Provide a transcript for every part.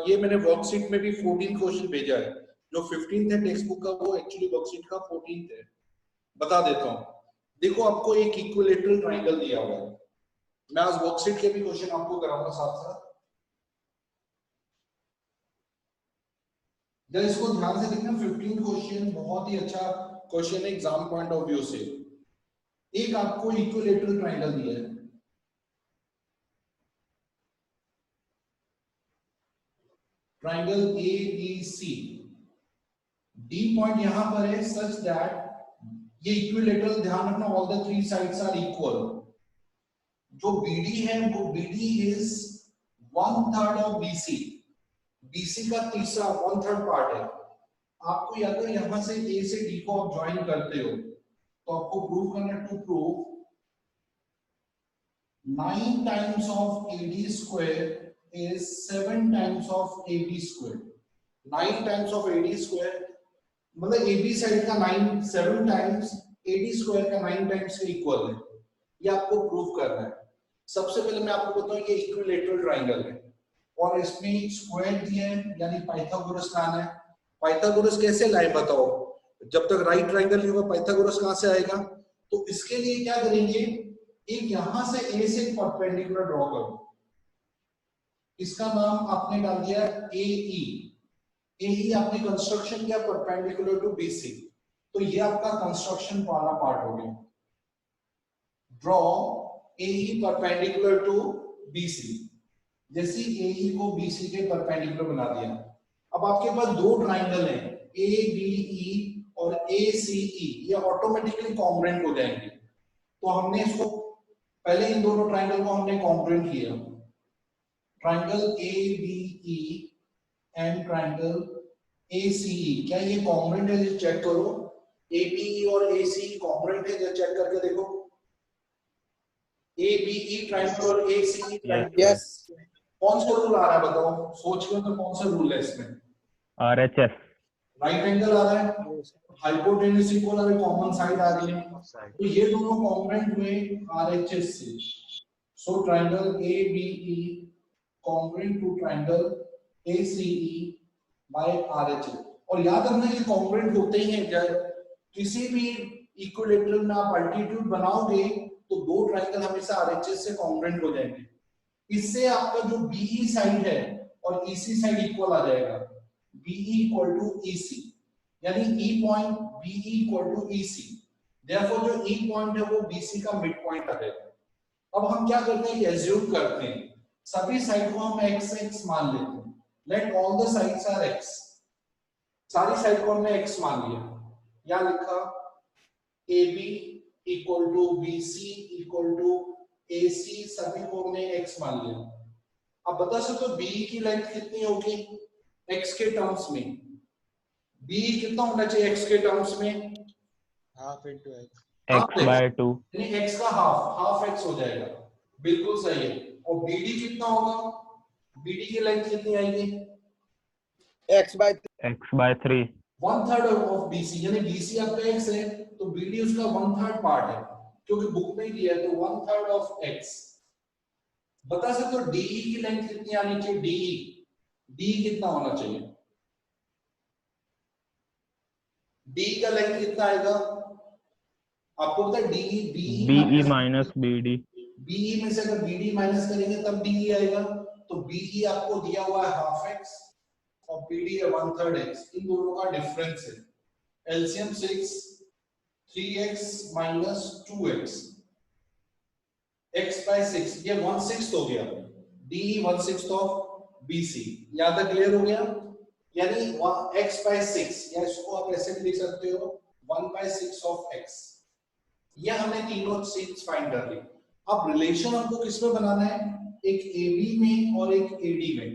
ये मैंने वर्कशीट में भी 14 क्वेश्चन भेजा है। जो 15 है टेक्स्ट बुक का वो एक्चुअली वर्कशीट का 14 है। बता देता हूँ। देखो आपको एक इक्विलेटरल ट्राइंगल दिया हुआ है। मैं आज वर्कशीट के भी क्वेश्चन आपको कराऊंगा साथ साथ। जब इसको ध्यान से देखना 15 क्वेश्चन बहुत ही अच्छा क्वेश्चन है एग्जाम पॉइंट ऑफ व्यू से। एक आपको इक्विलेटरल ट्राइंगल दिया है, triangle A B C. D point यहां पर है सच दैट ये इक्विलेटरल, ध्यान रखना, all the three sides are equal. जो बीडी है वो BD is 1/3 of BC. BC का तीसरा 1/3 पार्ट है। आपको अगर यहां से ए से डी को आप ज्वाइन करते हो तो आपको प्रूव करना, to prove 9 times of AD square is 7 times of AB square. 9 times of AD square मतलब AB साइड का 9 7 टाइम्स AD स्क्वायर का 9 टाइम्स के इक्वल है। ये आपको प्रूव करना है। सबसे पहले मैं आपको बताऊं ये इक्विलेटरल ट्राइंगल है और इसमें स्क्वायर दिया है यानी पाइथागोरस लाना है। पाइथागोरस कैसे लाए बताओ? जब तक राइट ट्राइंगल नहीं होगा पाइथागोरस कहां से आएगा? तो इसके लिए क्या करेंगे, एक यहां से ए से परपेंडिकुलर ड्रॉ करो। इसका नाम आपने डाल दिया AE। AE आपने कंस्ट्रक्शन किया परपेंडिकुलर टू BC, तो ये आपका कंस्ट्रक्शन वाला पार्ट हो गया। Draw AE perpendicular to BC। जैसे AE को BC के परपेंडिकुलर बना दिया। अब आपके पास दो ट्राइंगल हैं ABE और ACE, ये ऑटोमेटिकली कॉन्ग्रुएंट हो जाएंगे। तो हमने इसको पहले इन दोनों ट्राइंगल को हमने कॉन्ग्रुएंट किया। Triangle ABE and triangle ACE, क्या ये कॉन्ग्रुएंट है? ये चेक करो। ABE और ACE कॉन्ग्रुएंट है, ये चेक करके देखो। ABE ट्राइंगल और ACE ट्राइंगल, यस। कौन सा रूल आ रहा है बताओ? सोच के तो कौन सा रूल है इसमें? RHS। राइट एंगल आ रहा है, हाइपोटेन्यूज इक्वल आ रहा है, कॉमन साइड आ रही है, तो ये दोनों कॉन्ग्रुएंट हुए RHS से। So triangle ABE congruent to triangle ACE by RHS। और याद रखना ये कॉन्ग्रुएंट होते ही हैं। जब किसी भी इक्विलेटरल में आप अल्टीट्यूड बनाओगे तो दो ट्राइंगल हमेशा RHS से कॉन्ग्रुएंट हो जाएंगे। इससे आपका जो BE साइड है और EC साइड इक्वल आ जाएगा। BE इक्वल टू EC, यानी E point BE equal to EC। Therefore जो E पॉइंट है वो BC का मिड पॉइंट आ जाएगा। अब हम क्या करते हैं कि एज्यूम करते हैं सभी साइड को हम x x मान लेते हैं। Let all the sides are x। सारी साइड को हमने x मान लिया। यहां लिखा AB equal to BC equal to AC, सभी को हमने x मान लिया। अब बता सकते हो BE की लेंथ कितनी होगी x के टर्म्स में? BE कितना होना चाहिए x के टर्म्स में? हाफ इनटू x, x/2, यानी x का हाफ x हो जाएगा। बिल्कुल सही है। और BD कितना होगा? BD की लेंथ कितनी आएगी? x/3, 1/3 ऑफ BC, यानी BC आपका x है तो BD उसका 1/3 पार्ट है, क्योंकि बुक में दिया है तो 1/3 ऑफ x। बता सकते हो DE की लेंथ कितनी आनी चाहिए? DE कितना होना चाहिए? DE का लेंथ कितना आएगा आपको पता है? BE minus BD। BE में से अगर BD माइनस करेंगे तब DE आएगा। तो BE आपको दिया हुआ है हाफ x और BD है 1/3 x। इन दोनों का डिफरेंस है। LCM 6, 3x minus 2x, x/6, ये 1/6 हो गया। DE 1/6 of BC। यहां तक क्लियर हो गया? यानी x/6, या इसको आप ऐसे भी लिख सकते हो 1/6 ऑफ x। ये हमने तीनों चीज फाइंड कर ली। अब रिलेशन हमको किसमें बनाना है? एक AB में और एक AD में।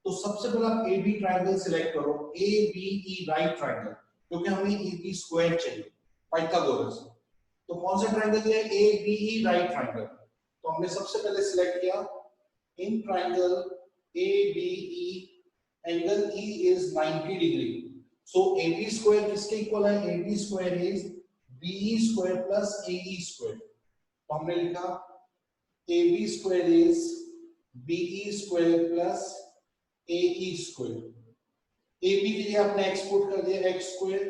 तो सबसे पहले आप AB ट्रायंगल सिलेक्ट करो, ABE राइट ट्रायंगल, क्योंकि हमें AB स्क्वायर चाहिए पाइथागोरस। तो कौन सा ट्रायंगल है? ABE right triangle. तो हमने सबसे पहले सिलेक्ट किया in triangle ABE angle E is 90 degree. So AB square किसके इक्वल है? AB square is BE square plus AE square. तो हमने लिखा AB square is BE square plus AE square. AB की जगह आपने x पुट कर दिया x स्क्वायर,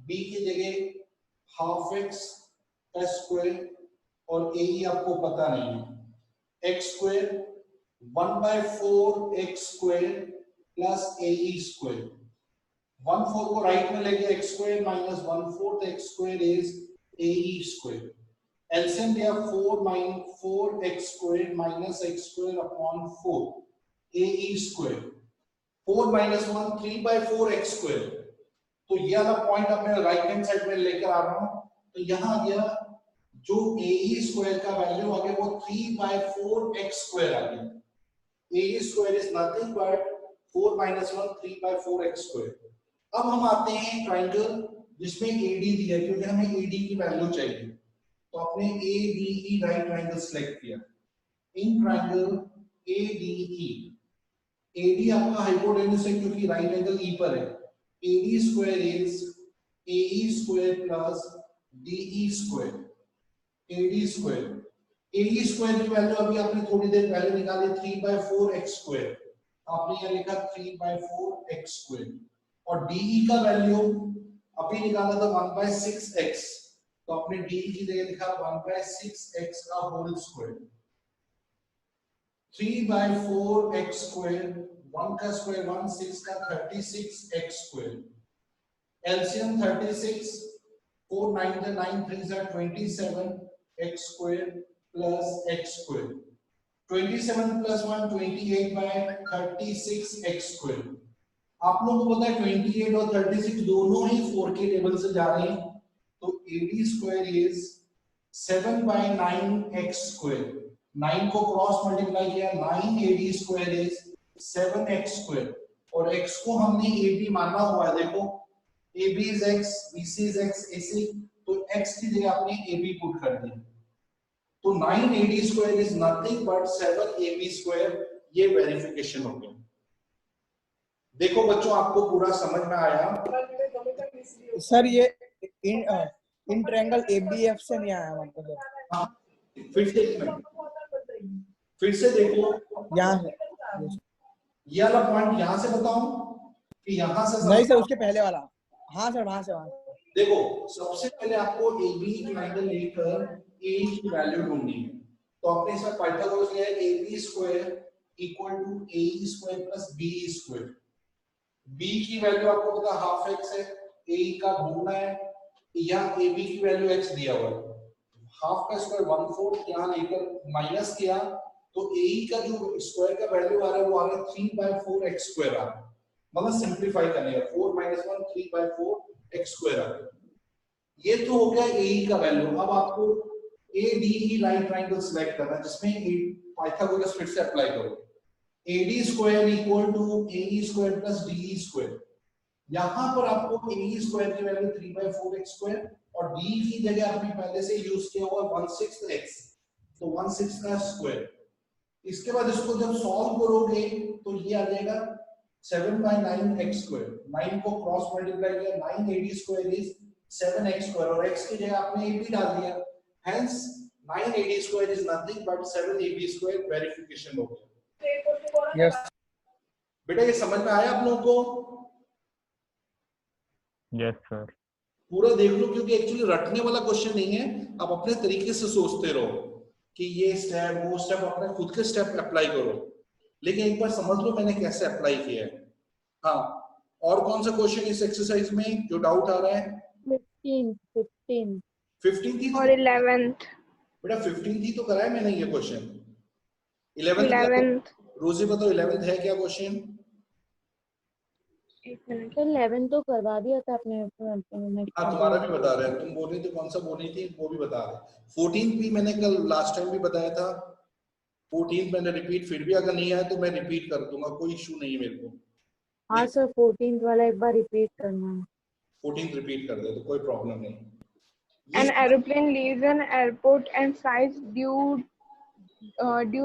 B की जगह हाफ x स्क्वायर और AE आपको पता नहीं है x square 1/4 x square plus AE square. 1/4 को राइट में लेके x square minus 1/4 x square is AE square. LCM दिया 4 x square minus x square upon 4 AE square. 4 minus 1 3/4 x square. तो ये वाला पॉइंट अब मैं राइट हैंड साइड में लेकर आ रहा हूं, तो यहां आ गया जो AE स्क्वायर का वैल्यू आ गया वो 3/4 x स्क्वायर आ गया। AE square is nothing but 4 minus 1 3/4 x square. अब हम आते हैं ट्रायंगल जिसमें AD दिया है, क्योंकि हमें AD की वैल्यू चाहिए, तो आपने ADE राइट ट्रायंगल सिलेक्ट किया। इन ट्रायंगल ADE, AD आपका हाइपोटेन्यूज है क्योंकि राइट एंगल E पर है। AD square is AE square plus DE square. AD square, AE square की वैल्यू अभी आपने थोड़ी देर पहले निकाली 3/4 x स्क्वायर, आपने यहाँ लिखा 3/4 x स्क्वायर। और DE का वैल्यू अभी निकाला था 1/6 x, तो आपने DE की जगह लिखा 1/6 x का होल स्क्वायर। 3/4 x स्क्वायर, 1 का स्क्वायर 1, 6 का 36 x square. LCM 36, 4 9 the 9 3s are 27 x square plus x square। 27 plus 1 28/36 x square। आप लोगों को पता है 28 और 36 दोनों ही 4 के टेबल से जा रहे हैं, तो AD square is 7/9 x square. 9 को क्रॉस मल्टीप्लाई किया 9 AD square is 7 x square, और x को हमने AB माना हुआ है। देखो AB is x, BC is x, AC, तो x की जगह आपने AB पुट कर दिया, तो 9 AD square is nothing but 7 AB square. ये वेरिफिकेशन हो गया। देखो बच्चों आपको पूरा समझ में आया? सर ये इन ट्रायंगल ABF से नहीं आया मतलब। हाँ, फिर से एक मिनट, फिर से देखो यहाँ से ये वाला पॉइंट यहां से बताऊं कि यहां से नहीं सर, उसके पहले वाला। हाँ सर, वहां से वहां। देखो सबसे पहले आपको AB ट्रायंगल लेकर A की वैल्यू ढूंढनी है, तो आपने इसमें पाइथागोरस लिया है AB square equal to AE square plus BE square. B की वैल्यू आपको पता हाफ x है, AE का ढूंढना है, यहाँ AB की वैल्यू x दिया हुआ है, हाफ का स्क्वायर 1/4 यहाँ लेकर माइनस किया, तो AE का जो स्क्वायर का वैल्यू आ रहा है वो आ रहा है 3/4 x स्क्वायर आ रहा है, मतलब सिंपलीफाई करने का 4 - 1 3/4 x स्क्वायर आ गया। ये तो हो गया AE का वैल्यू। अब आपको ADE राइट ट्रायंगल सिलेक्ट करना है जिसमें पाइथागोरस फिर से अप्लाई करो। AD square equal to AE square plus DE square. यहां पर आपको AE स्क्वायर की वैल्यू 3/4 x स्क्वायर और DE की जगह आपने पहले से यूज किया हुआ 1/6 x, तो 1/6 का स्क्वायर। इसके बाद इसको जब सॉल्व करोगे तो ये आ जाएगा 7/9 x स्क्वायर। 9 को क्रॉस मल्टीप्लाई किया 9 AD square is 7 x square, और x की जगह आपने AB डाल दिया, hence 9 AD square is nothing but 7 AB square. Verification हो गया। यस बेटा ये समझ में आया आप लोगों को? Yes sir. पूरा देख लो, क्योंकि एक्चुअली रटने वाला क्वेश्चन नहीं है, आप अपने तरीके से सोचते रहो कि ये स्टेप वो स्टेप, अपने खुद के स्टेप अप्लाई करो, लेकिन एक बार समझ लो मैंने कैसे अप्लाई किया है। हाँ, और कौन सा क्वेश्चन इस एक्सरसाइज में जो डाउट आ रहा है? 15 15 थी और 11th। बेटा 15 थी तो कराया मैंने ये क्वेश्चन। 11th 11th रोजी बताओ 11th है क्या क्वेश्चन? एक मिनट। सर 11 तो करवा दिया था आपने। हाँ तुम्हारा भी बता रहे हैं, तुम बोल रही थी कौन सा बोल रही थी वो भी बता रहे। 14 भी मैंने कल लास्ट टाइम भी बताया था, 14 मैंने रिपीट, फिर भी अगर नहीं आया तो मैं रिपीट कर दूंगा, कोई इशू नहीं है मेरे को। हाँ सर 14 वाला एक बार रिपीट करना है। 14 रिपीट कर दे तो कोई प्रॉब्लम नहीं। An aeroplane leaves an airport and flies due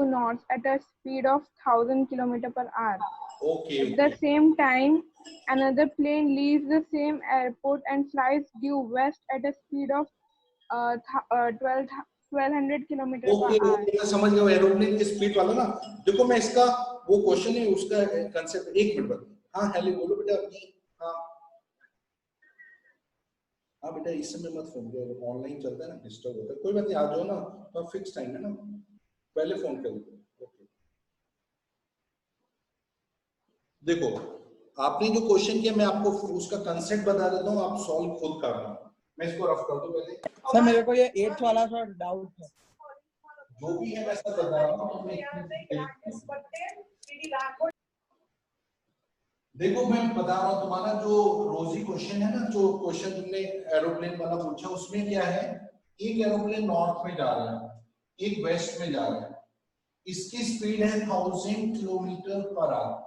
north at a speed of 1000 km/h. Okay At the same time, another plane leaves the same airport and flies due west at a speed of 12 1200 kilometer okay per hour. मैं समझ गया aeroplane की speed वाला ना। देखो मैं इसका वो क्वेश्चन है उसका कंसेप्ट एक मिनट बाद। हाँ हेलो बोलो बेटा अपनी। हाँ हाँ बेटा इस समय मत फोन करो, ऑनलाइन चलता है ना डिस्टर्ब होता है। कोई बात नहीं आ जाओ ना, तो फिक्स टाइम है ना, पहले फोन कर दो। ओके देखो आपने जो क्वेश्चन किया मैं आपको उसका कंसेप्ट बता देता हूँ, आप सॉल्व खुद करना। मैं इसको रफ कर दूं पहले। सर मेरे को ये 8th वाला थोड़ा डाउट है। जो भी है वैसा बता रहा हूँ। देखो मैं बता रहा हूँ तुम्हारा जो रोजी क्वेश्चन है ना, जो क्वेश्चन तुमने एरोप्लेन वाला पूछा उसमें क्या है, एक एरोप्लेन नॉर्थ में जा रहा है एक वेस्ट में जा रहा है, इसकी स्पीड है 1000 किलोमीटर पर आवर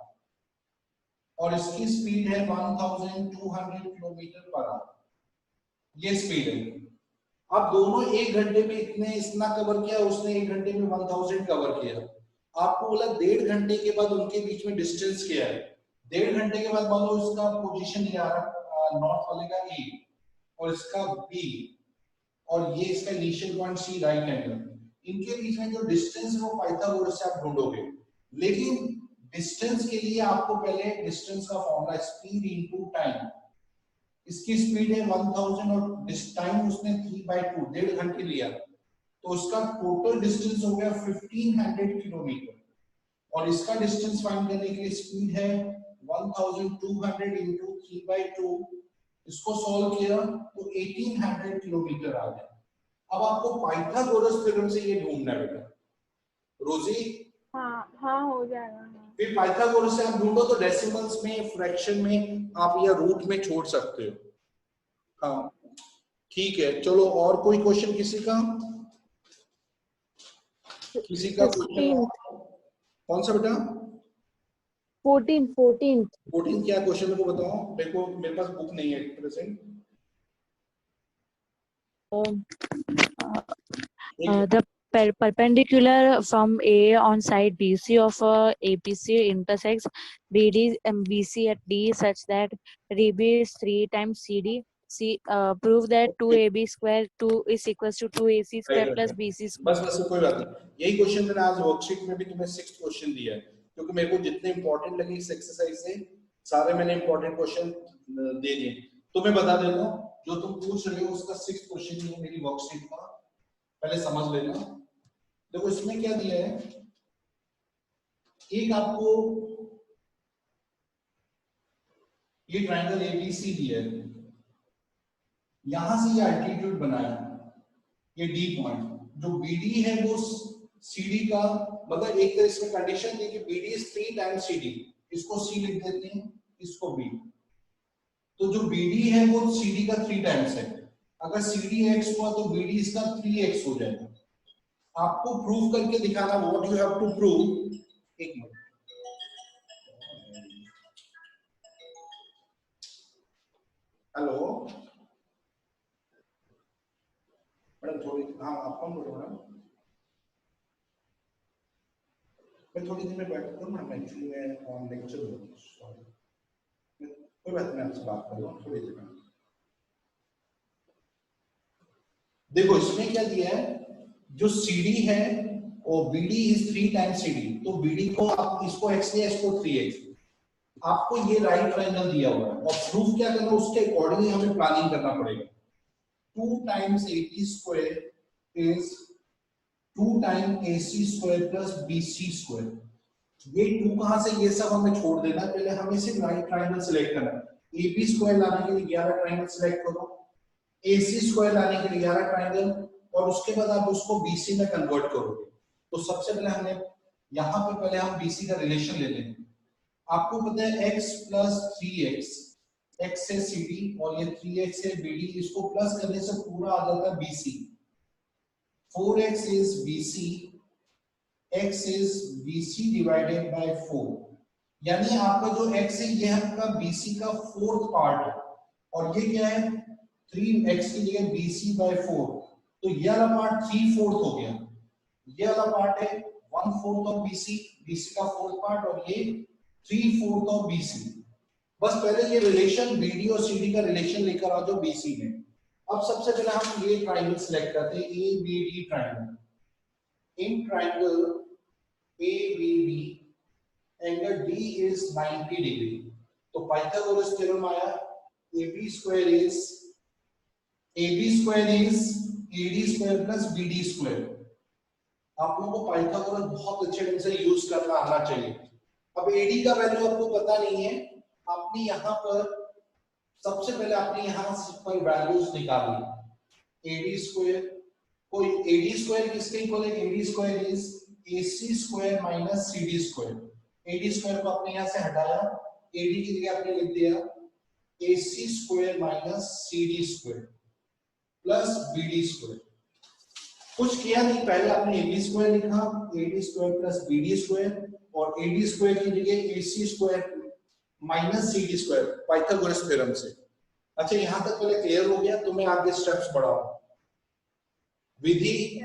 और इसकी स्पीड है 1200 किलोमीटर पर आवर, ये स्पीड है। अब दोनों एक घंटे में इतना कवर किया, उसने एक घंटे में 1000 कवर किया। आपको बोला 1.5 घंटे के बाद उनके बीच में डिस्टेंस क्या है। 1.5 घंटे के बाद मान लो इसका पोजीशन लिया नॉर्थ वाले का ए और इसका बी और ये इसका initial point C right angle, इनके बीच में जो डिस्टेंस है वो पाइथागोरस से आप ढूंढोगे। लेकिन डिस्टेंस के लिए आपको पहले डिस्टेंस का फॉर्मूला स्पीड इनटू टाइम, इसकी स्पीड है 1000 और टाइम उसने 3/2 1.5 घंटे लिया, तो उसका टोटल डिस्टेंस हो गया 1500 किलोमीटर और इसका डिस्टेंस फाइंड करने के लिए स्पीड है 1200 इंटू 3/2, इसको सॉल्व किया तो 1800 किलोमीटर आ गया। अब आपको पाइथागोरस थ्योरम से ये ढूंढना है बेटा रोजी। हाँ हो जाएगा। हाँ। फिर पाइथागोरस से आप ढूंढो तो डेसिमल्स में फ्रैक्शन में आप या रूट में छोड़ सकते हो। हाँ ठीक है चलो और कोई क्वेश्चन किसी का क्वेश्चन कौन सा बेटा 14th 14 क्या क्वेश्चन मेरे को बताओ, देखो मेरे पास बुक नहीं है present. the perpendicular from A on side BC of APC intersects BD and BC at D such that DB is 3 times CD. Prove that 2AB square 2 is equals to 2AC square plus BC square. बस कोई बात नहीं, यही question मैंने आज worksheet में भी तुम्हें 6th क्वेश्चन दिया है, क्योंकि मेरे को जितने इंपॉर्टेंट लगे इस एक्सरसाइज से सारे मैंने इंपॉर्टेंट क्वेश्चन दे दिए। तो मैं बता देता हूँ जो तुम पूछ रहे हो उसका 6th क्वेश्चन है मेरी वर्कशीट का, पहले समझ लेना। देखो इसमें क्या दिया है, एक आपको ये ट्रायंगल एबीसी दिया है, यहां से ये अल्टीट्यूड बनाया, ये डी पॉइंट, जो बीडी है वो सीडी का मतलब एक तरह से कंडीशन दी कि बीडी इज 3 टाइम्स सीडी, इसको सी लिख देते हैं इसको बी, तो जो बीडी है वो सीडी का 3 टाइम्स है। अगर सीडी एक्स हुआ तो बीडी इसका 3x हो जाएगा। आपको प्रूव करके दिखाना, what you have to prove. एक मिनट हेलो मैडम थोड़ी, हाँ आप कौन बोल रहे हो? मैं थोड़ी देर में बैठता हूँ ना, एक्चुअली मैं ऑन लेक्चर हूँ, सॉरी कोई बात नहीं, आपसे बात कर रहा हूँ थोड़ी देर में। देखो इसमें क्या दिया है, जो CD है और BD इज 3 टाइम्स CD, तो BD को आप इसको x लिया इसको 3x, आपको ये राइट ट्रायंगल दिया हुआ है और प्रूफ क्या करना उसके अकॉर्डिंगली हमें प्लानिंग करना पड़ेगा। 2 times AC square is 2 time AC square plus BC square, ये 2 कहां से ये सब हमें छोड़ देना, पहले हमें सिर्फ राइट ट्रायंगल सिलेक्ट करना है। AB स्क्वायर लाने के लिए 11 ट्रायंगल सिलेक्ट करो, AC स्क्वायर लाने के लिए 11 ट्रायंगल और उसके बाद आप उसको BC में कन्वर्ट करोगे। तो सबसे पहले हमने यहाँ पे पहले हम BC का रिलेशन ले लेंगे। आपको पता है x प्लस 3x, x से CD और ये 3x से BD, इसको प्लस करने से पूरा आ जाता है BC। 4x is BC, x is BC divided by 4, यानी आपका जो x है ये आपका BC का 4th पार्ट है और ये क्या है 3x की जगह BC by 4, तो ये वाला पार्ट 3/4 हो गया, ये वाला पार्ट है 1/4 ऑफ BC, BC का 4th पार्ट और ये 3/4 ऑफ BC। बस पहले ये रिलेशन BD और CD का रिलेशन लेकर आ जाओ BC में, अब सबसे पहले हम ये ट्राइंगल सिलेक्ट करते हैं, A B D triangle. In triangle A B D angle D is 90 degree. तो पाइथागोरस थ्योरम आया, AB square is AD square plus BD square. आप लोगों को पाइथागोरस बहुत अच्छे ढंग से यूज करना आना चाहिए। अब AD का वैल्यू आपको पता नहीं है, आपने यहाँ पर सबसे पहले आपने यहाँ पर वैल्यूज निकाली। AD स्क्वायर, कोई AD स्क्वायर किसके इक्वल है? AD square is AC square minus CD square. AD square को आपने यहाँ से हटाया, AD की जगह आपने लिख दिया AC square minus CD square plus BD square. कुछ किया नहीं, पहले आपने AB स्क्वायर लिखा, AD square plus BD square, और AD स्क्वायर की जगह AC square minus CD square Pythagoras theorem से। अच्छा, यहां तक पहले क्लियर हो गया? तो मैं आगे स्टेप्स बढ़ाऊं। विधि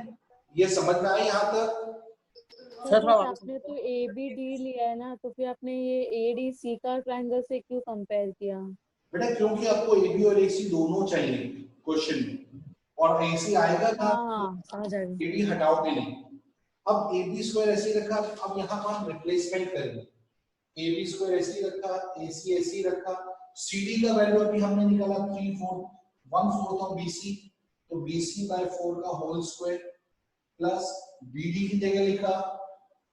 ये समझ में आई यहां तक? सर आपने तो ABD लिया है ना, तो फिर आपने ये ADC का ट्रायंगल से क्यों कंपेयर किया? बेटा क्योंकि आपको AB और AC दोनों चाहिए क्वेश्चन में, और AC आएगा ना, हाँ समझ आ गई। AB हटाओगे नहीं। अब AB स्क्वायर ऐसे रखा, अब यहाँ पर हम रिप्लेसमेंट करेंगे। AB स्क्वायर ऐसे रखा, AC ऐसे रखा, CD का वैल्यू अभी हमने निकाला 1/4 ऑफ BC, तो BC by 4 का होल स्क्वायर प्लस BD की जगह लिखा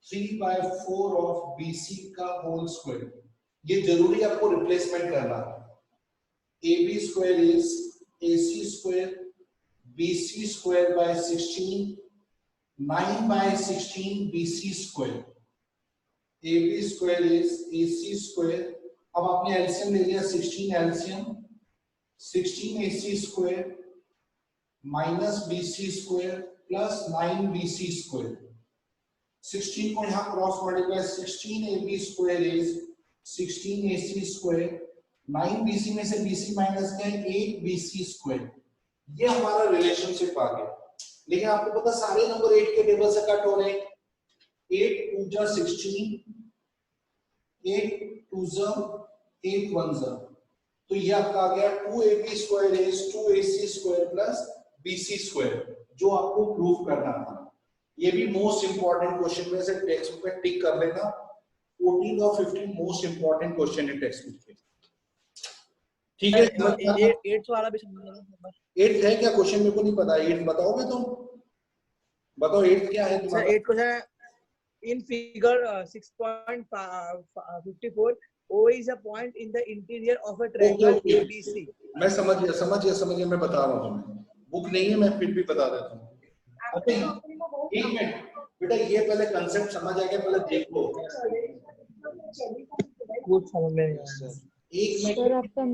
3/4 ऑफ BC का होल स्क्वायर। ये जरूरी आपको रिप्लेसमेंट करना। AB square is AC square BC square by 16, 9/16 BC square. AB square is AC square, अब आपने एलसीएम ले लिया 16 LCM, 16 AC square minus BC square plus 9 BC square. 16 को यहाँ cross multiply, 16 AB square is 16 AC square, 9 BC में से BC minus किया 8 BC square. ये हमारा रिलेशनशिप आ गया। लेकिन आपको पता सारे नंबर 8 के टेबल से कट हो रहे हैं। 8 2 जा 16, 8 2 जा 8 1 जा, तो ये आपका आ गया 2AB square is 2AC square plus BC square, जो आपको प्रूव करना था। ये भी मोस्ट इंपॉर्टेंट क्वेश्चन में से टेक्स्ट बुक में टिक कर लेना। 14 और 15 मोस्ट इंपॉर्टेंट क्वेश्चन है टेक्स्ट बुक के। ठीक है, 8 वाला भी समझ लेना। 8 है क्या क्वेश्चन? मेरे को नहीं पता। 8 बताओगे तुम? बताओ 8 क्या है तुम्हारा? Sir 8 question in figure 6.54 O is a point in the interior of a triangle ABC। मैं समझ गया, मैं बता रहा हूँ तुम्हें। बुक नहीं है, मैं फिर भी बता देता हूँ। एक मिनट बेटा, ये पहले कंसेप्ट समझ आ गया, पहले देख लो। कुछ समझ में नहीं आया। एक मिनट सर आपका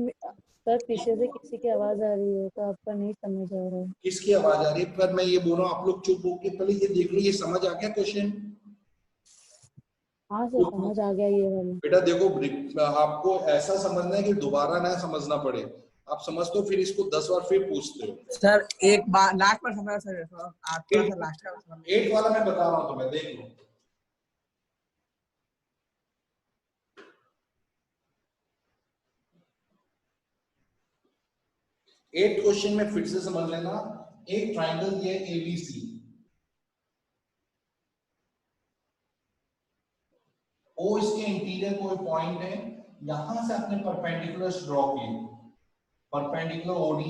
सर पीछे से किसी की आवाज आ रही है, तो आपका नहीं समझ आ रहा है। किसकी आवाज आ रही है? पर मैं ये बोल रहा हूँ, आप लोग चुप होके पहले ये देख लो, ये समझ आ गया क्वेश्चन? हाँ सर समझ आ गया ये वाला। बेटा देखो, आपको ऐसा समझना है कि दोबारा ना समझना पड़े। आप समझते हो फिर इसको 10 बार फिर पूछते हो। सर एक बार लास्ट में समझा सर, आप थोड़ा सा लास्ट का समझ। 8 वाला मैं बता रहा हूँ तुम्हें, देख लो। एट क्वेश्चन में फिर से समझ लेना। एक ट्राइंगल दिया है ABC, ओ इसके इंटीरियर कोई पॉइंट है, यहां से आपने परपेंडिकुलर ड्रॉ किए, परपेंडिकुलर OD,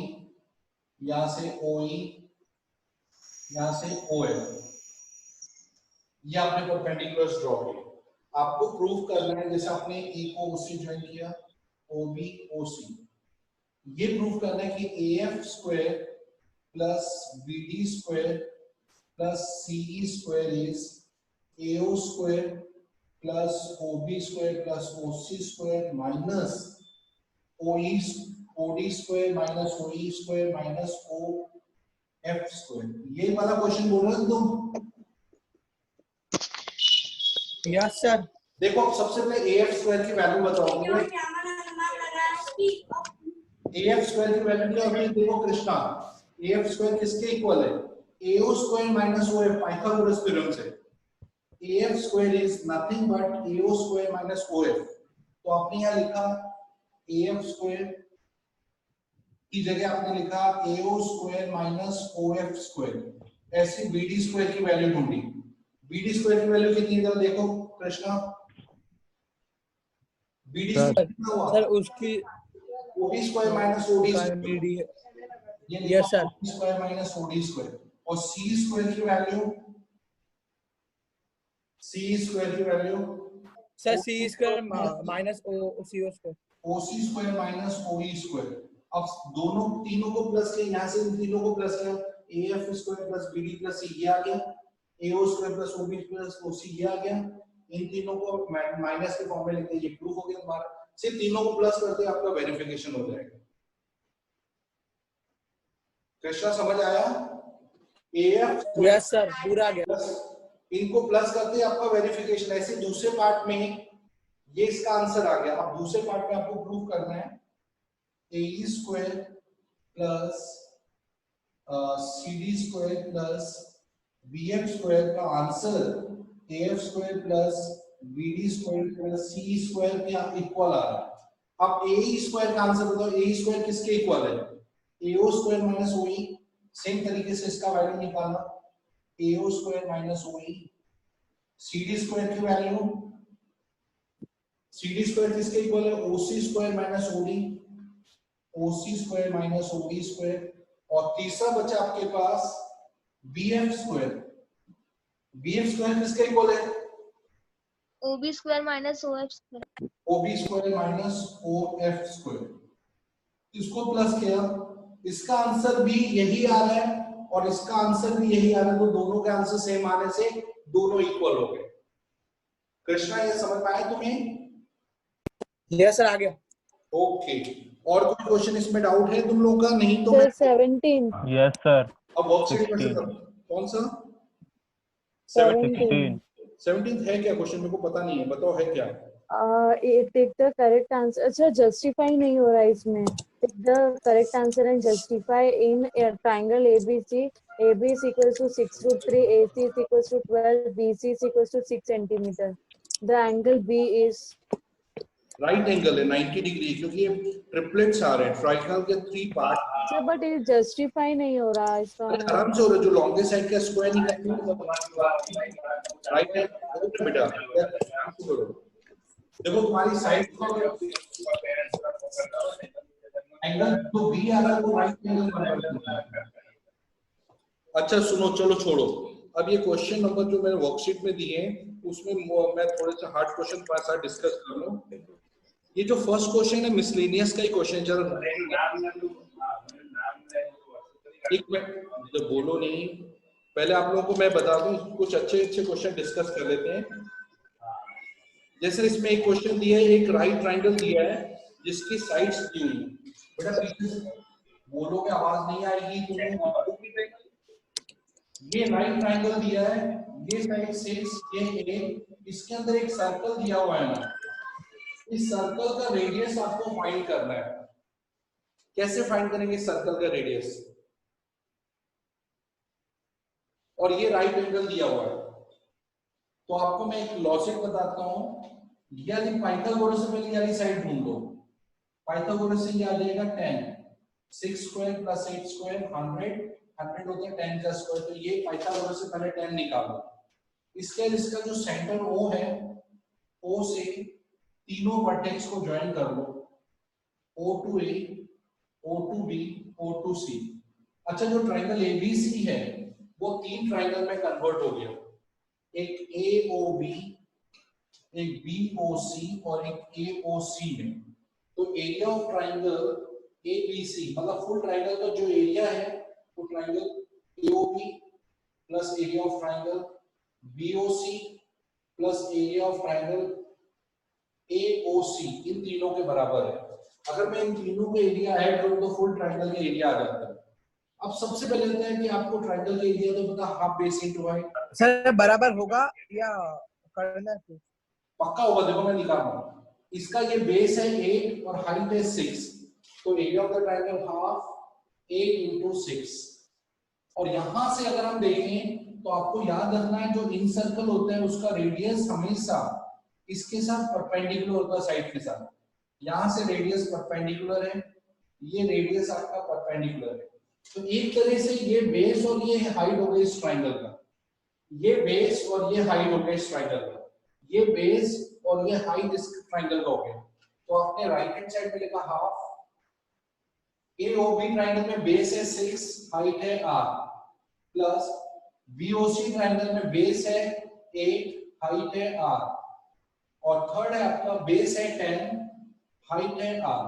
यहां से OE, यहां से OF, ये आपने परपेंडिकुलर ड्रॉ किए। आपको प्रूव करना है, जैसे आपने A को OC ज्वाइन किया, OB OC, ये प्रूव करना है कि AF square plus BD square plus CE square is AO square plus OB square plus OC square minus OD square minus OE square minus OF square. ये वाला question बोल रहे हो तुम? Yes sir. देखो सबसे पहले AF स्क्वायर की वैल्यू बताओ। AF स्क्वायर की वैल्यू क्या होती है? देखो कृष्णा, AF स्क्वायर किसके इक्वल है? AO square minus OF, Pythagoras theorem से। AF square is nothing but AO square minus OF। तो आपने यहाँ लिखा AF स्क्वायर की जगह आपने लिखा AO square minus OF square, ऐसी BD स्क्वायर की वैल्यू ढूंढी। BD स्क्वायर की वैल्यू कितनी है देखो कृष्णा, BD सर स्क्वायर कितना हुआ? सर उसकी OB square minus OD square, BD है। ये Yes, sir. OB square minus OD square. और C स्क्वायर की वैल्यू, C स्क्वायर की value sir C square minus CO square. OC square minus OE square. अब दोनों तीनों को प्लस किया, यहाँ से इन तीनों को प्लस किया, AF square plus BD plus C ये आ गया, AO square plus OB plus OC ये आ गया। इन तीनों को माइनस के फॉर्म में लिखते हैं, ये प्रूफ हो गया हमारा। सिर्फ तीनों को प्लस करते आपका वेरिफिकेशन हो जाएगा। कृष्णा समझ आया? AF यस सर, पूरा आ गया। इनको प्लस करते आपका वेरिफिकेशन। ऐसे दूसरे पार्ट में ये इसका आंसर आ गया। अब दूसरे पार्ट में आपको प्रूव करना है AE square plus CD square plus BF square का answer AF square plus BD square plus C square के इक्वल आ रहा है। अब AE स्क्वायर का आंसर बताओ, AE स्क्वायर किसके इक्वल है? AO square minus OE। Same तरीके से इसका वैल्यू निकालना, AO square minus OE। CD square की वैल्यू, CD स्क्वायर किसके इक्वल है? OC square minus OD, OC square minus OD square. और तीसरा बचा आपके पास BF स्क्वायर। BF स्क्वायर किसके इक्वल है? OB square minus OF square. OB square minus OF square. इसको प्लस किया, इसका आंसर भी यही आ रहा है और इसका आंसर भी यही आ रहा है, तो दोनों के आंसर सेम आने से दोनों इक्वल हो गए। कृष्णा ये समझ में आया तुम्हें? यस सर, आ गया। ओके, और कोई क्वेश्चन इसमें डाउट है तुम लोग का? नहीं तो Sir, मैं 17. Yes sir. अब वर्कशीट में से 16. कौन सा 16. 17 है क्या क्वेश्चन? मेरे को पता नहीं है, बताओ है क्या? Take the correct answer. अच्छा, justify नहीं हो रहा है इसमें. Take the correct answer and justify in a triangle ABC. AB is equals to 6√3, AC is equals to 12, BC is equals to 6 centimeter. The angle B is right angle है 90 degree, क्योंकि ये triplets आ रहे हैं, triangle के 3 part. sir, but it justify नहीं हो रहा इसका. आराम से हो रहा है, जो लॉन्गेस्ट साइड का स्क्वायर निकालना राइट है बेटा। देखो तुम्हारी साइड एंगल तो बी आ रहा है, वो राइट एंगल बना है। अच्छा सुनो, चलो छोड़ो, अब ये क्वेश्चन नंबर जो मैंने वर्कशीट में दिए हैं उसमें मैं थोड़े से हार्ड क्वेश्चन तुम्हारे साथ डिस्कस कर लूं। ये जो फर्स्ट क्वेश्चन है मिसलेनियस का ही क्वेश्चन, चलो एक मिनट जब बोलो नहीं, पहले आप लोगों को मैं बता दूं, कुछ अच्छे क्वेश्चन डिस्कस कर लेते हैं। जैसे इसमें एक क्वेश्चन दिया है, एक राइट ट्रायंगल दिया है जिसकी साइड्स दी हुई है। बेटा पीछे बोलोगे आवाज नहीं आएगी तुम्हें। ये राइट ट्रायंगल दिया है, ये साइड 6, ये 8, इसके अंदर एक सर्कल दिया हुआ है ना, इस सर्कल का रेडियस आपको फाइंड करना है। कैसे फाइंड करेंगे सर्कल का रेडियस? और ये राइट एंगल दिया हुआ है, तो आपको मैं एक लॉजिक बताता हूं। यदि पाइथागोरस से पहले वाली साइड ढूंढ लो, पाइथागोरस से ये आ जाएगा 10, 6 स्क्वायर प्लस 8 स्क्वायर 100 होता है 10 का स्क्वायर, तो ये पाइथागोरस से पहले 10 निकालो। इसके इसका जो सेंटर O है, O से तीनों वर्टेक्स को ज्वाइन कर लो, O2A, O2B, O2C। अच्छा, जो ट्रायंगल ABC है वो 3 ट्रायंगल में कन्वर्ट हो गया, एक AOB, एक BOC और एक AOC है। तो एरिया ऑफ ट्रायंगल ABC मतलब फुल ट्रायंगल का जो एरिया है वो triangle AOB plus area of triangle BOC plus area of triangle AOC, इन तीनों के बराबर है। अगर मैं इन तीनों को एरिया ऐड करूं तो फुल ट्रायंगल का एरिया आ जाता है। अब सबसे पहले होता है कि आपको ट्रायंगल का एरिया तो पता, half base into height. Sir बराबर होगा या करना है? पक्का होगा, देखो मैं निकाल रहा हूं। इसका ये बेस है 8 और हाइट है 6, तो area of the triangle half 8 into 6। और यहां से अगर हम देखें तो आपको याद रखना है, जो इन सर्कल होता है उसका रेडियस हमेशा इसके साथ परपेंडिकुलर होता है, साइड के साथ। यहां से रेडियस परपेंडिकुलर है, ये रेडियस आपका परपेंडिकुलर है। तो एक तरह से ये बेस और ये हाइट हो गई इस ट्राइंगल का, ये बेस और ये हाइट हो गया इस ट्राइंगल का, ये बेस और ये हाइट इस ट्राइंगल का हो गया। तो आपने राइट हैंड साइड में लिखा हाफ, AOB ट्राइंगल में बेस है 6, हाइट है r, प्लस BOC ट्राइंगल में बेस है 8, हाइट है r, और थर्ड है आपका बेस है 10, हाइट है r।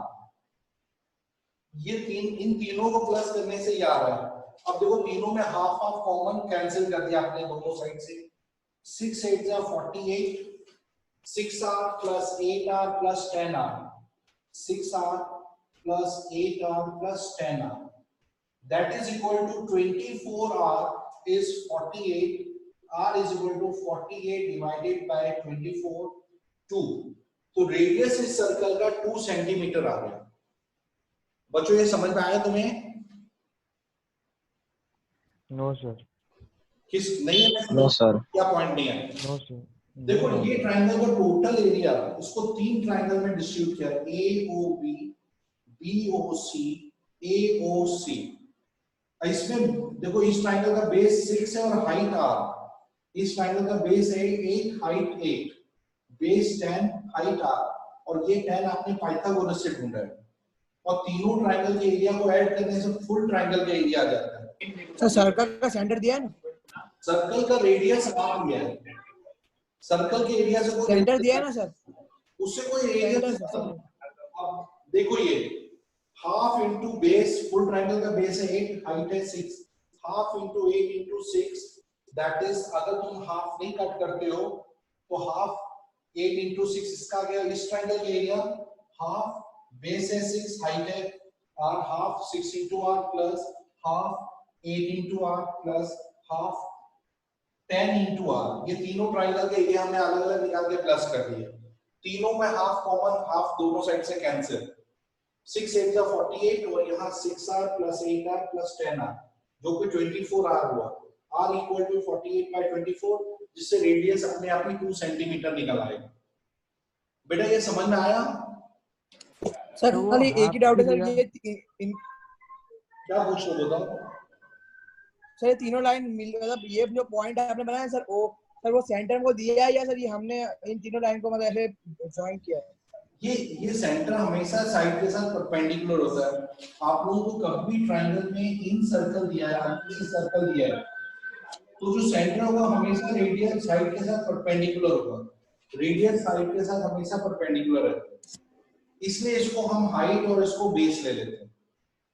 ये इन तीनों को प्लस करने से ये आ रहा है। अब देखो तीनों में हाफ हाफ कॉमन कैंसिल कर दिया आपने दोनों साइड से, 6 8 जा 48, 6r plus 8r plus 10r, 6r plus 8r plus 10r, that is equal to 24r is 48, r is equal to 48 divided by 24, 2। तो रेडियस इस सर्कल का 2 सेंटीमीटर आ गया। बच्चों ये समझ में आया तुम्हें? No sir. किस नहीं है? No sir. क्या पॉइंट नहीं है? No sir. देखो ये ट्राइंगल का टोटल एरिया, इसको 3 ट्राइंगल में डिस्ट्रीब्यूट किया, AOB, BOC, AOC। इसमें देखो इस ट्राइंगल का बेस 6 है और हाइट r, इस ट्राइंगल का बेस है 8, हाइट 8, बेस 10, हाइट r, और ये 10 आपने पाइथागोरस से ढूंढा है, और तीनों ट्राइंगल के एरिया को ऐड करने से फुल ट्राइंगल का एरिया आ जाता है। सर सर्कल का सेंटर दिया है ना? सर्कल का रेडियस आप दिया है, सर्कल के एरिया से कोई सेंटर दिया है ना सर? उससे कोई रेडियस सेंटर। अब देखो ये half into base, full triangle का बेस है 8, हाइट है 6, half into 8 into 6, that is अगर तुम हाफ नहीं कट करते हो तो हाफ 8 इंटू 6 इसका गया इस ट्राइंगल का एरिया, हाफ बेस है 6, हाइट है r, half 6 into r plus half 8 into r plus half 10 into r। ये तीनों ट्राइंगल के एरिया हमने अलग अलग निकाल के प्लस कर दिए, तीनों में हाफ कॉमन, हाफ दोनों साइड से कैंसिल, 6 8 जा 48, और यहाँ 6r plus 8r plus 10r जो कि 24r हुआ, r इक्वल टू 48 बाय 24, जिससे रेडियस अपने आप ही 2 सेंटीमीटर निकल आएगा। बेटा ये समझ में आया? सर खाली एक ही डाउट है सर, ये क्या पूछ रहे हो बताओ? सर ये तीनों लाइन मिल, मतलब ये जो पॉइंट आपने बनाया सर, वो सेंटर को दिया है या सर ये हमने इन तीनों लाइन को मतलब ऐसे ज्वाइन किया है? ये सेंटर हमेशा साइड के साथ परपेंडिकुलर होता है। आप लोगों को कभी ट्रायंगल में इन सर्कल दिया है, इन सर्कल दिया है, तो जो सेंटर होगा हमेशा रेडियस साइड के साथ परपेंडिकुलर होगा, रेडियस साइड के साथ हमेशा परपेंडिकुलर है, इसलिए इसको हम हाइट और इसको बेस ले लेते हैं,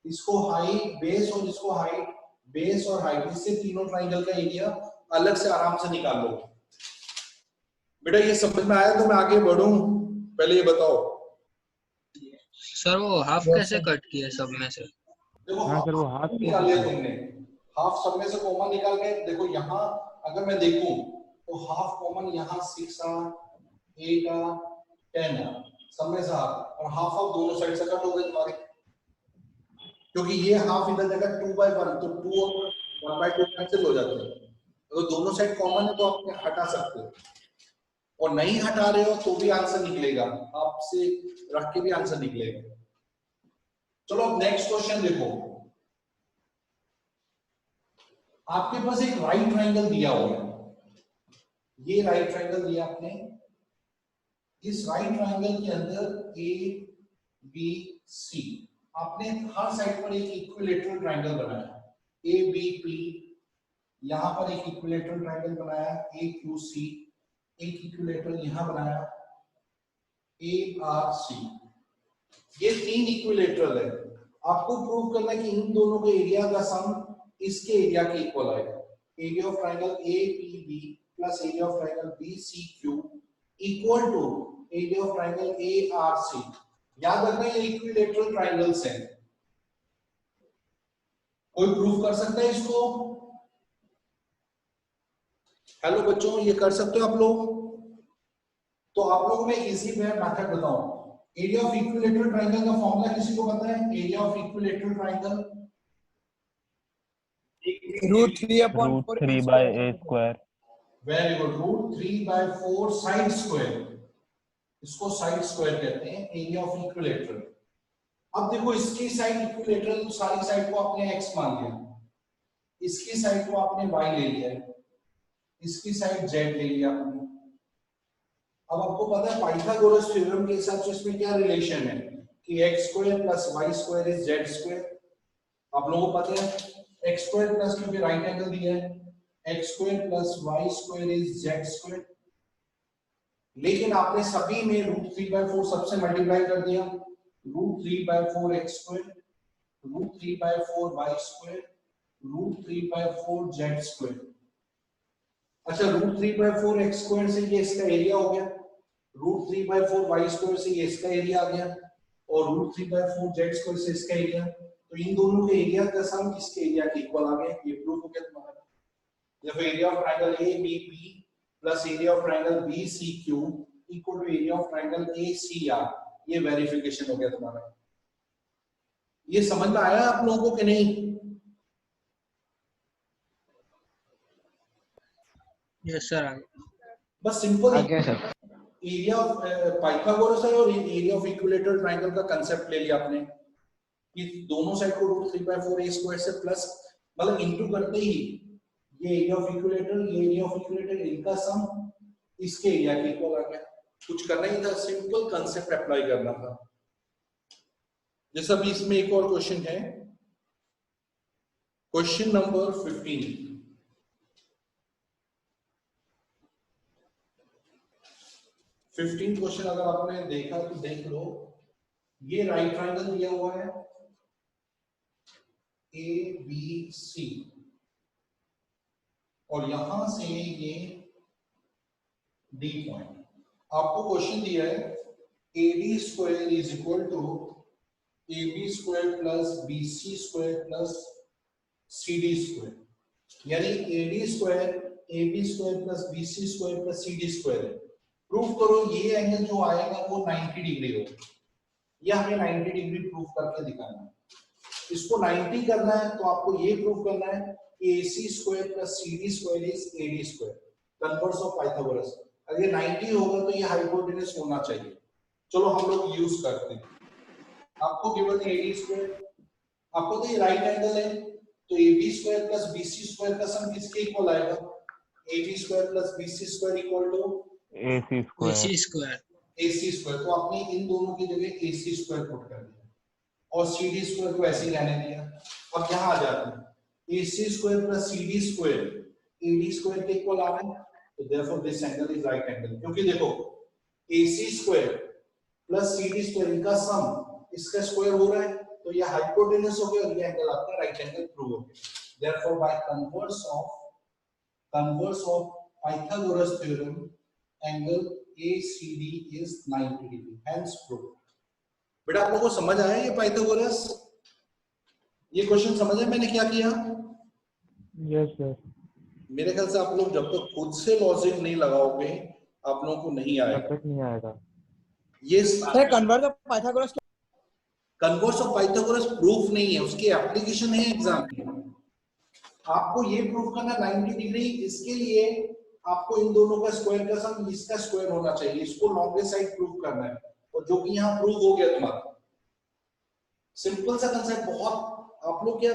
इसको हाइट बेस और इसको हाइट बेस और हाइट, इससे तीनों ट्रायंगल का एरिया अलग से आराम से निकाल लो। बेटा ये समझ में आया तो मैं आगे बढ़ूं? पहले ये बताओ सर वो हाफ कैसे कट किया सब में से? देखो हाँ सर, वो हाफ निकाल लिया तुमने, हाफ सब में से कॉमन निकाल के देखो, यहाँ अगर मैं देखूं तो हाफ कॉमन यहाँ 6r 8r 10r सब में से हाफ, और हाफ ऑफ दोनों साइड से कट हो गए तुम्हारे, क्योंकि ये हाफ इधर जगह 2/1, तो 2 और 1/2 कैंसिल हो जाते हैं। अगर दोनों साइड कॉमन है तो आप हटा सकते हो, और नहीं हटा रहे हो तो भी आंसर निकलेगा, आपसे रख के भी आंसर निकलेगा। चलो अब नेक्स्ट क्वेश्चन देखो, आपके पास एक राइट ट्रायंगल दिया हुआ है, ये राइट ट्रायंगल दिया आपने, इस राइट ट्रायंगल के अंदर ए बी सी, आपने हर साइड पर एक इक्विलेटरल ट्रायंगल बनाया, ए बी पी, यहां पर एक इक्विलेटरल ट्रायंगल बनाया ए क्यू सी, एक इक्विलेटरल यहां बनाया ए आर सी, ये 3 इक्विलेटरल है। आपको प्रूव करना है कि इन दोनों के एरिया का सम इसके एरिया के इक्वल आएगा, area of triangle A P B plus area of triangle B C Q equal to area of triangle A R C. याद रखना ये इक्विलेटरल ट्रायंगल्स हैं। कोई प्रूफ कर सकता है इसको? हेलो बच्चों, ये कर सकते हो आप लोग? तो आप लोगों में इजी मेथड बताओ, एरिया ऑफ इक्विलेटरल ट्रायंगल का फॉर्मूला किसी को पता है? Area of equilateral triangle √3/a²। Very good, √3/4 side square, इसको साइड स्क्वायर कहते हैं एरिया ऑफ इक्विलेटरल। अब देखो इसकी साइड इक्विलेटरल सारी साइड को आपने x मान लिया, इसकी साइड को आपने y ले लिया, इसकी साइड z ले लिया आपने। अब आपको पता है पाइथागोरस थ्योरम के हिसाब से इसमें क्या रिलेशन है कि x square plus y square is z square. आप लोगों को पता है x स्क्वायर प्लस क्योंकि राइट एंगल दिया है, x square plus y square is z square. लेकिन आपने सभी में √3/4 सबसे मल्टीप्लाई कर दिया, √3/4 x square, √3/4 y square, √3/4 z square. अच्छा √3/4 x स्क्वायर से ये इसका एरिया हो गया, √3/4 y स्क्वायर से ये इसका एरिया आ गया और √3/4 z स्क्वायर से इसका एरिया। तो इन दोनों के एरिया का सम किसके एरिया के इक्वल आ गया, ये प्रूफ हो गया तुम्हारा। देखो area of triangle ABP plus area of triangle BCQ equal to area of triangle ACR, ये वेरिफिकेशन हो गया तुम्हारा। ये समझ में आया आप लोगों को कि नहीं? Yes sir. बस सिंपल आगे सर। एरिया ऑफ पाइथागोरस है और एरिया ऑफ इक्विलेटरल ट्रायंगल का कांसेप्ट ले लिया आपने कि दोनों साइड को √3/4 a स्क्वायर से प्लस मतलब इनटू करते ही ये एरिया ऑफ इक्विलेटर, ये एरिया ऑफ इक्विलेटर, इनका सम इसके एरिया के इक्वल आ गया। कुछ करना ही था, सिंपल कांसेप्ट अप्लाई करना था। जैसा भी इसमें एक और क्वेश्चन है, क्वेश्चन नंबर 15। क्वेश्चन अगर आपने देखा तो देख लो, ये राइट ट्रायंगल दिया हुआ है ABC और यहां से ये D पॉइंट। आपको क्वेश्चन दिया है AD square is equal to AB square plus BC square plus CD square, यानी AD square AB square plus BC square plus CD square है। प्रूफ करो ये एंगल जो आएगा वो 90 डिग्री हो, या हमें 90 डिग्री प्रूफ करके दिखाना है। इसको 90 करना है तो आपको ये प्रूफ करना है कि AC square plus CD square is AD square, converse of Pythagoras. अगर ये 90 होगा तो ये हाइपोटेनस होना चाहिए। चलो हम लोग यूज करते हैं। आपको गिवन है AD स्क्वायर, आपको तो ये राइट एंगल है तो AB square plus BC square का सम किसके इक्वल आएगा, AB square plus BC square equal to AC square. AC square. तो आपने इन दोनों की जगह AC स्क्वायर पुट कर दिया और CD स्क्वायर को ऐसे ही रहने दिया। अब यहाँ आ जाते हैं, AC square plus CD square AD square के इक्वल आ रहा है, तो therefore this angle is right angle. क्योंकि देखो AC square plus CD square इनका सम इसका स्क्वायर हो रहा है तो ये हाइपोटेनस हो गया और ये एंगल आपका राइट एंगल प्रूव हो गया। Therefore by converse of Pythagoras theorem angle ACD is 90 degree, hence proved। बेटा आप लोगों को समझ आया ये पाइथागोरस, ये क्वेश्चन समझ आया मैंने क्या किया? Yes sir. मेरे ख्याल से आप लोग जब तक खुद से लॉजिक नहीं लगाओगे आप लोगों को नहीं आएगा। तक नहीं आएगा। ये sir converse of Pythagoras proof नहीं है, उसकी एप्लीकेशन है एग्जाम में। आपको ये प्रूफ करना 90 डिग्री, इसके लिए आपको इन दोनों का स्क्वायर का सम इसका स्क्वायर होना चाहिए, इसको लॉन्गेस्ट साइड प्रूफ करना है और जो कि यहाँ प्रूफ हो गया तुम्हारा। सिंपल सा कंसेप्ट, बहुत आप लोग क्या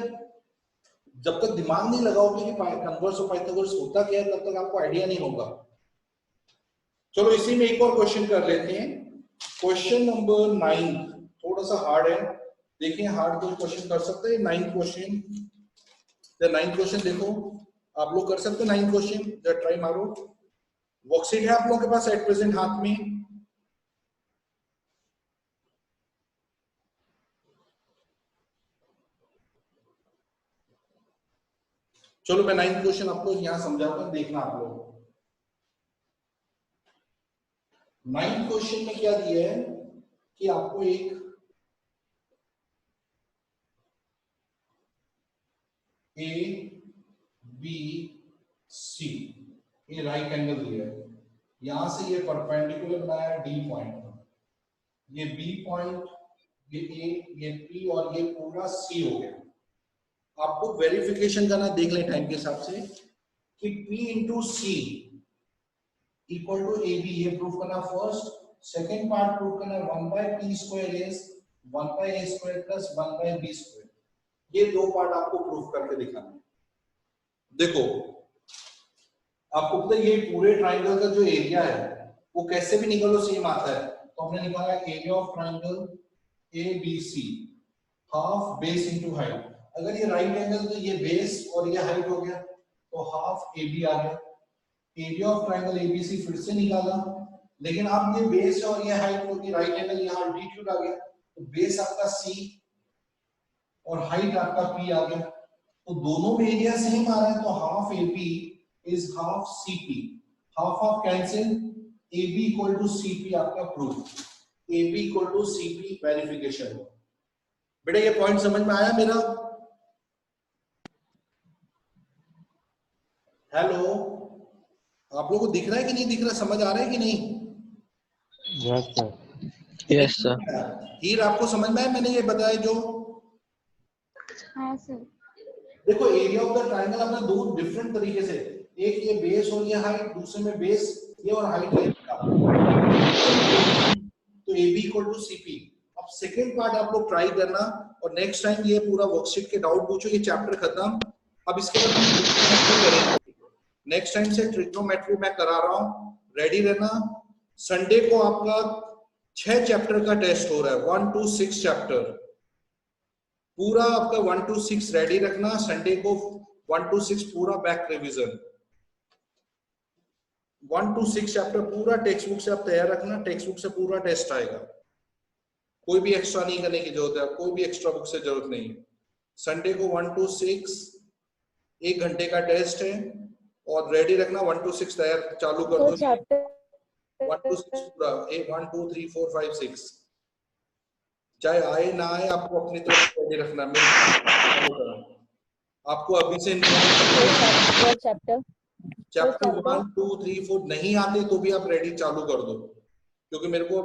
जब तक दिमाग नहीं लगाओगे कि कन्वर्स ऑफ पाइथागोरस होता क्या है तब तक आपको आइडिया नहीं होगा। चलो इसी में एक और क्वेश्चन कर लेते हैं, क्वेश्चन नंबर 9। थोड़ा सा हार्ड है, देखिए हार्ड कोई क्वेश्चन कर सकते हैं। 9th question, the 9th question देखो आप लोग कर सकते हैं। 9th क्वेश्चन जरा ट्राई मारो। वर्कशीट है आप लोगों के पास एट प्रेजेंट हाथ में? चलो मैं 9th क्वेश्चन आपको यहां समझाता हूं, देखना आप लोग। 9th क्वेश्चन में क्या दिया है कि आपको एक A B C ये राइट एंगल दिया है, यहां से ये परपेंडिकुलर बनाया है D पॉइंट पर, ये B पॉइंट, ये A, ये P और ये पूरा C हो गया। आपको वेरिफिकेशन करना, देख लें टाइम के हिसाब से कि P into C equal to AB, ये प्रूफ करना फर्स्ट। सेकेंड पार्ट प्रूफ करना 1/p² is 1 by a square plus 1 by b square। ये दो पार्ट आपको प्रूफ करके दिखाना है। देखो आपको पता है ये पूरे ट्राइंगल का जो एरिया है वो कैसे भी निकालो सेम आता है। तो हमने निकाला area of triangle ABC half base into height. अगर ये राइट एंगल तो ये बेस और ये हाइट हो गया तो हाफ AB आ गया। एरिया ऑफ ट्राइंगल ABC फिर से निकाला, लेकिन अब ये बेस और ये हाइट होगी, राइट एंगल यहाँ अल्टीट्यूड आ गया तो बेस आपका C और हाइट आपका P आ गया। तो दोनों में एरिया सेम आ रहा है तो half AB is half CP। Half half cancel, AB equal to CP आपका proof. AB equal to CP verification हुआ। बेटा ये पॉइंट समझ में आया मेरा? हेलो, आप लोगों को दिख रहा है कि नहीं दिख रहा, समझ आ रहा है कि नहीं? Yes sir. Yes sir. Here आपको समझ में आया मैंने ये बताया जो? हाँ सर। देखो एरिया ऑफ द ट्राइंगल अपना दो डिफरेंट तरीके से, एक ये बेस और ये हाइट, दूसरे में बेस ये और हाइट ये। तो AB इक्वल टू CP। अब सेकंड पार्ट आप लोग ट्राई करना और नेक्स्ट टाइम ये पूरा वर्कशीट के डाउट पूछो, ये चैप्टर खत्म। अब इसके बाद हम ट्रिग्नोमेट्री करेंगे। नेक्स्ट टाइम से ट्रिग्नोमेट्री मैं करा रहा हूं, रेडी रहना। संडे को आपका 6 चैप्टर का टेस्ट हो रहा है, 1 to 6 चैप्टर पूरा आपका 1 to 6 रेडी रखना। संडे को 1 to 6 पूरा बैक रिवीजन, 1 to 6 चैप्टर पूरा टेक्स्ट बुक से आप तैयार रखना। टेक्स्ट बुक से पूरा टेस्ट आएगा, कोई भी एक्स्ट्रा नहीं करने की जरूरत है, कोई भी एक्स्ट्रा बुक से जरूरत नहीं है। संडे को 1 to 6 1 घंटे का टेस्ट है और रेडी रखना। 1 to 6 तैयार चालू कर दो। 1 to 6 पूरा 1 2 3 4 5 6 चाहे आए ना आए आपको अपनी तरफ से रेडी रखना। आपको अभी से चैप्टर 1 2 3 4 नहीं आते तो भी आप रेडी चालू कर दो, क्योंकि मेरे को